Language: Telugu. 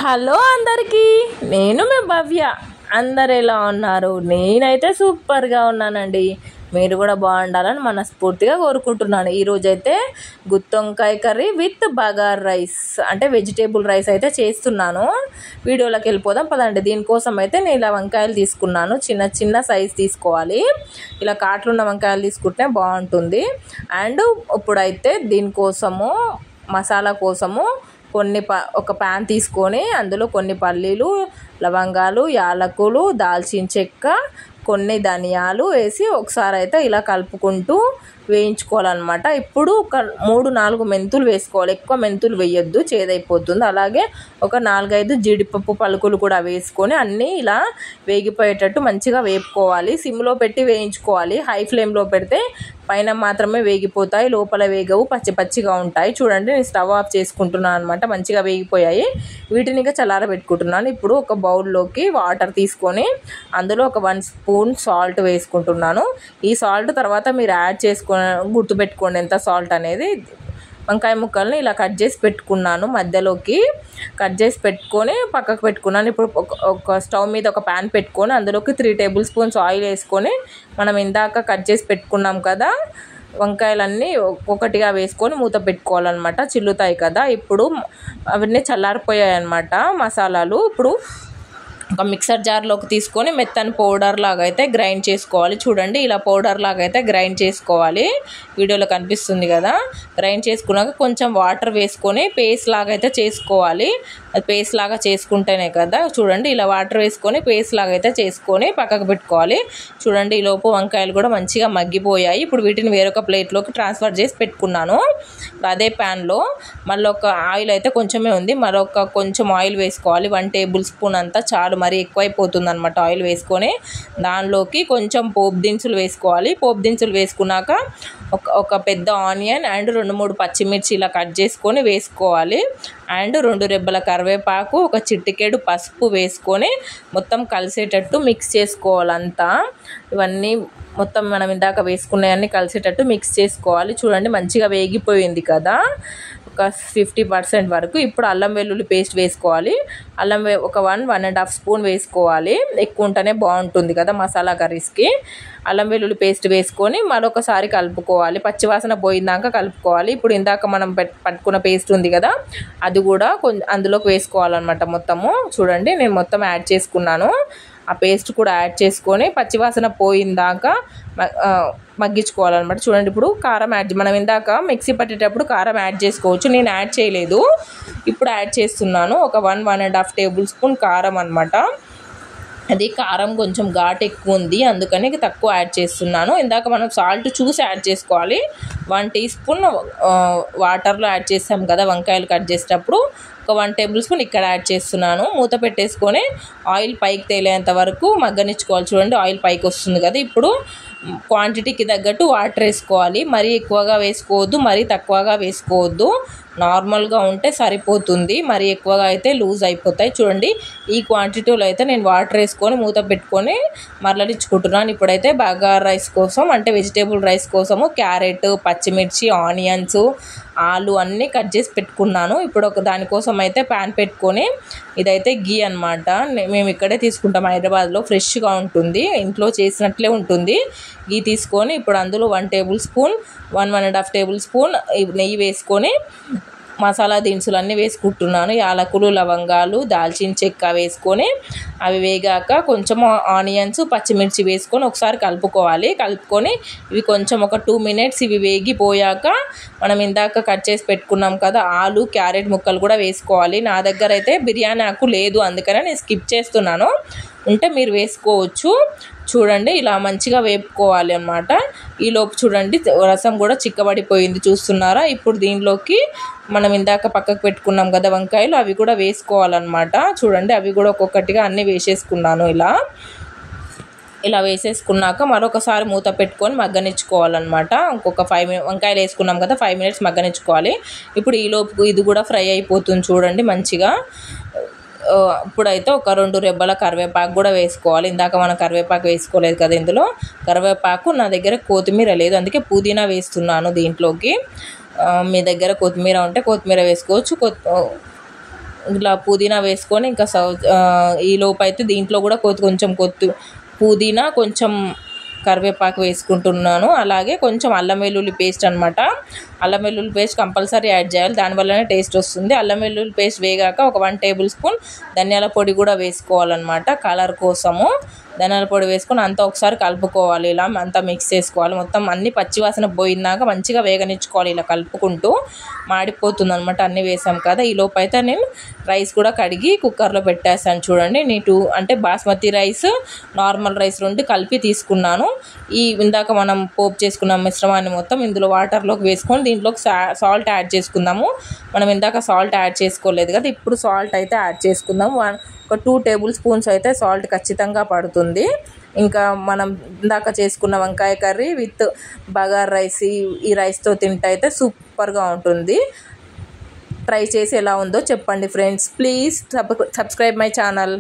హలో అందరికీ, నేను మీ భవ్య. అందరు ఎలా ఉన్నారు? నేనైతే సూపర్గా ఉన్నానండి. మీరు కూడా బాగుండాలని మనస్ఫూర్తిగా కోరుకుంటున్నాను. ఈరోజైతే గుత్తొంకాయ కర్రీ విత్ బగార్ రైస్ అంటే వెజిటేబుల్ రైస్ అయితే చేస్తున్నాను. వీడియోలోకి వెళ్ళిపోదాం పదండి. దీనికోసం అయితే నేను ఇలా వంకాయలు తీసుకున్నాను. చిన్న చిన్న సైజ్ తీసుకోవాలి. ఇలా కాట్లున్న వంకాయలు తీసుకుంటే బాగుంటుంది. అండ్ ఇప్పుడైతే దీనికోసము మసాలా కోసము ఒక ప్యాన్ తీసుకొని అందులో కొన్ని పల్లీలు, లవంగాలు, యాలకులు, దాల్చిన చెక్క, కొన్ని ధనియాలు వేసి ఒకసారి అయితే ఇలా కలుపుకుంటూ వేయించుకోవాలన్నమాట. ఇప్పుడు ఒక 3-4 మెంతులు వేసుకోవాలి. ఎక్కువ మెంతులు వేయొద్దు, చేదైపోతుంది. అలాగే ఒక 4-5 జీడిపప్పు పలుకులు కూడా వేసుకొని అన్నీ ఇలా వేగిపోయేటట్టు మంచిగా వేపుకోవాలి. సిమ్లో పెట్టి వేయించుకోవాలి. హై ఫ్లేమ్లో పెడితే పైన మాత్రమే వేగిపోతాయి, లోపల వేగవు, పచ్చి పచ్చిగా ఉంటాయి. చూడండి, నేను స్టవ్ ఆఫ్ చేసుకుంటున్నాను అనమాట. మంచిగా వేగిపోయాయి. వీటిని ఇంకా చల్లారబెట్టుకుంటున్నాను. ఇప్పుడు ఒక బౌల్లోకి వాటర్ తీసుకొని అందులో ఒక 1 స్పూన్ సాల్ట్ వేసుకుంటున్నాను. ఈ సాల్ట్ తర్వాత మీరు యాడ్ గుర్తుపెట్టుకోండి ఎంత సాల్ట్ అనేది. వంకాయ ముక్కల్ని ఇలా కట్ చేసి పెట్టుకున్నాను. మధ్యలోకి కట్ చేసి పెట్టుకొని పక్కకు పెట్టుకున్నాను. ఇప్పుడు ఒక స్టవ్ మీద ఒక ప్యాన్ పెట్టుకొని అందులోకి 3 టేబుల్ స్పూన్స్ ఆయిల్ వేసుకొని మనం ఇందాక కట్ చేసి పెట్టుకున్నాం కదా వంకాయలన్నీ ఒక్కొక్కటిగా వేసుకొని మూత పెట్టుకోవాలన్నమాట. చిల్లుతాయి కదా. ఇప్పుడు అవన్నీ చల్లారిపోయాయి అన్నమాట మసాలాలు. ఇప్పుడు ఒక మిక్సర్ జార్లోకి తీసుకొని మెత్తని పౌడర్ లాగా అయితే గ్రైండ్ చేసుకోవాలి. చూడండి, ఇలా పౌడర్ లాగా అయితే గ్రైండ్ చేసుకోవాలి. వీడియోలో కనిపిస్తుంది కదా. గ్రైండ్ చేసుకున్నాక కొంచెం వాటర్ వేసుకొని పేస్ట్ లాగా అయితే చేసుకోవాలి. అది పేస్ట్ లాగా చేసుకుంటేనే కదా. చూడండి, ఇలా వాటర్ వేసుకొని పేస్ట్ లాగా అయితే చేసుకొని పక్కకు పెట్టుకోవాలి. చూడండి, ఈ లోపు వంకాయలు కూడా మంచిగా మగ్గిపోయాయి. ఇప్పుడు వీటిని వేరొక ప్లేట్లోకి ట్రాన్స్ఫర్ చేసి పెట్టుకున్నాను. అదే ప్యాన్లో మళ్ళీ ఒక ఆయిల్ అయితే కొంచెమే ఉంది, మరొక కొంచెం ఆయిల్ వేసుకోవాలి. 1 టేబుల్ స్పూన్ అంతా చాలు, మరి ఎక్కువైపోతుంది అనమాట. ఆయిల్ వేసుకొని దానిలోకి కొంచెం పోపు దినుసులు వేసుకోవాలి. పోపు దినుసులు వేసుకున్నాక ఒక పెద్ద ఆనియన్ అండ్ 2-3 పచ్చిమిర్చి ఇలా కట్ చేసుకొని వేసుకోవాలి. అండ్ 2 రెబ్బల కరివేపాకు, ఒక చిటికెడు పసుపు వేసుకొని మొత్తం కలిసేటట్టు మిక్స్ చేసుకోవాలంతా. ఇవన్నీ మొత్తం మనం ఇందాక వేసుకున్నవన్నీ కలిసేటట్టు మిక్స్ చేసుకోవాలి. చూడండి, మంచిగా వేగిపోయింది కదా ఒక 50% వరకు. ఇప్పుడు అల్లం వెల్లుల్లి పేస్ట్ వేసుకోవాలి. ఒక 1-1.5 స్పూన్ వేసుకోవాలి. ఎక్కువ ఉంటేనే బాగుంటుంది కదా మసాలా కర్రీస్కి. అల్లం వెల్లుల్లి పేస్ట్ వేసుకొని మరొకసారి కలుపుకోవాలి. పచ్చివాసన పోయిందాక కలుపుకోవాలి. ఇప్పుడు ఇందాక మనం పట్టుకున్న పేస్ట్ ఉంది కదా, అది కూడా అందులోకి వేసుకోవాలన్నమాట మొత్తము. చూడండి, నేను మొత్తం యాడ్ చేసుకున్నాను. ఆ పేస్ట్ కూడా యాడ్ చేసుకొని పచ్చివాసన పోయిందాక మగ్గించుకోవాలన్నమాట. చూడండి, ఇప్పుడు కారం మనం ఇందాక మిక్సీ పట్టేటప్పుడు కారం యాడ్ చేసుకోవచ్చు. నేను యాడ్ చేయలేదు, ఇప్పుడు యాడ్ చేస్తున్నాను. ఒక 1-1.5 టేబుల్ స్పూన్ కారం అనమాట. అది కారం కొంచెం ఘాటు ఎక్కువ ఉంది, అందుకని తక్కువ యాడ్ చేస్తున్నాను. ఇందాక మనం సాల్ట్ చూసి యాడ్ చేసుకోవాలి. 1 టీ స్పూన్ వాటర్లో యాడ్ చేసాం కదా వంకాయలు కట్ చేసేటప్పుడు, ఒక 1 టేబుల్ స్పూన్ ఇక్కడ యాడ్ చేస్తున్నాను. మూత పెట్టేసుకొని ఆయిల్ పైకి తేలేంత వరకు మగ్గనిచ్చుకోవాలి. చూడండి, ఆయిల్ పైకి వస్తుంది కదా. ఇప్పుడు క్వాంటిటీకి తగ్గట్టు వాటర్ వేసుకోవాలి. మరీ ఎక్కువగా వేసుకోవద్దు, మరీ తక్కువగా వేసుకోవద్దు. నార్మల్గా ఉంటే సరిపోతుంది. మరీ ఎక్కువగా అయితే లూజ్ అయిపోతాయి. చూడండి, ఈ క్వాంటిటీలో అయితే నేను వాటర్ వేసుకొని మూత పెట్టుకొని మరలించుకుంటున్నాను. ఇప్పుడైతే బగార్ రైస్ కోసం అంటే వెజిటేబుల్ రైస్ కోసము క్యారెట్, పచ్చిమిర్చి, ఆనియన్స్, ఆలు అన్నీ కట్ చేసి పెట్టుకున్నాను. ఇప్పుడు దానికోసం అయితే ప్యాన్ పెట్టుకొని, ఇదైతే గీ అనమాట. మేము ఇక్కడే తీసుకుంటాం, హైదరాబాద్లో ఫ్రెష్గా ఉంటుంది, ఇంట్లో చేసినట్లే ఉంటుంది. గీ తీసుకొని ఇప్పుడు అందులో 1 టేబుల్ స్పూన్ 1-1.5 టేబుల్ స్పూన్ నెయ్యి వేసుకొని మసాలా దినుసులు అన్నీ వేసుకుంటున్నాను. యాలకులు, లవంగాలు, దాల్చిన చెక్క వేసుకొని అవి వేగాక కొంచెం ఆనియన్స్, పచ్చిమిర్చి వేసుకొని ఒకసారి కలుపుకొని ఇవి కొంచెం ఒక 2 మినిట్స్ ఇవి వేగిపోయాక మనం ఇందాక కట్ చేసి పెట్టుకున్నాం కదా ఆలు, క్యారెట్ ముక్కలు కూడా వేసుకోవాలి. నా దగ్గర అయితే బిర్యానీ ఆకు లేదు, అందుకనే నేను స్కిప్ చేస్తున్నాను. ఉంటే మీరు వేసుకోవచ్చు. చూడండి, ఇలా మంచిగా వేపుకోవాలి అన్నమాట. ఈలోపు చూడండి, రసం కూడా చిక్కబడిపోయింది, చూస్తున్నారా. ఇప్పుడు దీనిలోకి మనం ఇందాక పక్కకు పెట్టుకున్నాం కదా వంకాయలు, అవి కూడా వేసుకోవాలన్నమాట. చూడండి, అవి కూడా ఒక్కొక్కటిగా అన్నీ వేసేసుకున్నాను. ఇలా వేసేసుకున్నాక మరొకసారి మూత పెట్టుకొని మగ్గనిచ్చుకోవాలన్నమాట. ఇంకొక 5 వంకాయలు వేసుకున్నాం కదా, 5 మినిట్స్ మగ్గనిచ్చుకోవాలి. ఇప్పుడు ఈలోపు ఇది కూడా ఫ్రై అయిపోతుంది చూడండి మంచిగా. ఇప్పుడైతే ఒక 2 రెబ్బల కరివేపాకు కూడా వేసుకోవాలి. ఇందాక మనం కరివేపాకు వేసుకోలేదు కదా ఇందులో. కరివేపాకు నా దగ్గర కొత్తిమీర లేదు, అందుకే పుదీనా వేస్తున్నాను దీంట్లోకి. మీ దగ్గర కొత్తిమీర ఉంటే కొత్తిమీర వేసుకోవచ్చు. ఇలా పుదీనా వేసుకొని ఇంకా ఈ లోపు అయితే దీంట్లో కూడా కొంచెం పుదీనా, కొంచెం కరివేపాకు వేసుకుంటున్నాను. అలాగే కొంచెం అల్లం వెల్లుల్లి పేస్ట్ అనమాట. అల్లం వెల్లుల్లి పేస్ట్ కంపల్సరీ యాడ్ చేయాలి, దానివల్లనే టేస్ట్ వస్తుంది. అల్లం వెల్లుల్లి పేస్ట్ వేగాక ఒక 1 టేబుల్ స్పూన్ ధనియాల పొడి కూడా వేసుకోవాలన్నమాట, కలర్ కోసము. ధనియాల పొడి వేసుకొని అంతా ఒకసారి కలుపుకోవాలి. ఇలా అంతా మిక్స్ చేసుకోవాలి. మొత్తం అన్ని పచ్చివాసన పోయిందాక మంచిగా వేగనిచ్చుకోవాలి. ఇలా కలుపుకుంటూ మాడిపోతుంది అనమాట, అన్నీ వేసాం కదా. ఈ లోపు అయితే నేను రైస్ కూడా కడిగి కుక్కర్లో పెట్టేసాను చూడండి. అంటే బాస్మతి రైస్, నార్మల్ రైస్ 2 కలిపి తీసుకున్నాను. ఇందాక మనం పోపు చేసుకున్న మిశ్రమాన్ని మొత్తం ఇందులో వాటర్లోకి వేసుకొని దీంట్లోకి సాల్ట్ యాడ్ చేసుకుందాము. మనం ఇందాక సాల్ట్ యాడ్ చేసుకోలేదు కదా, ఇప్పుడు సాల్ట్ అయితే యాడ్ చేసుకుందాము. ఒక 2 టేబుల్ స్పూన్స్ అయితే సాల్ట్ ఖచ్చితంగా పడుతుంది. ఇంకా మనం ఇందాక చేసుకున్న వంకాయ కర్రీ విత్ బగార్ రైస్, ఈ రైస్తో తింటే అయితే సూపర్గా ఉంటుంది. ట్రై చేసి ఎలా ఉందో చెప్పండి friends. Please subscribe my channel.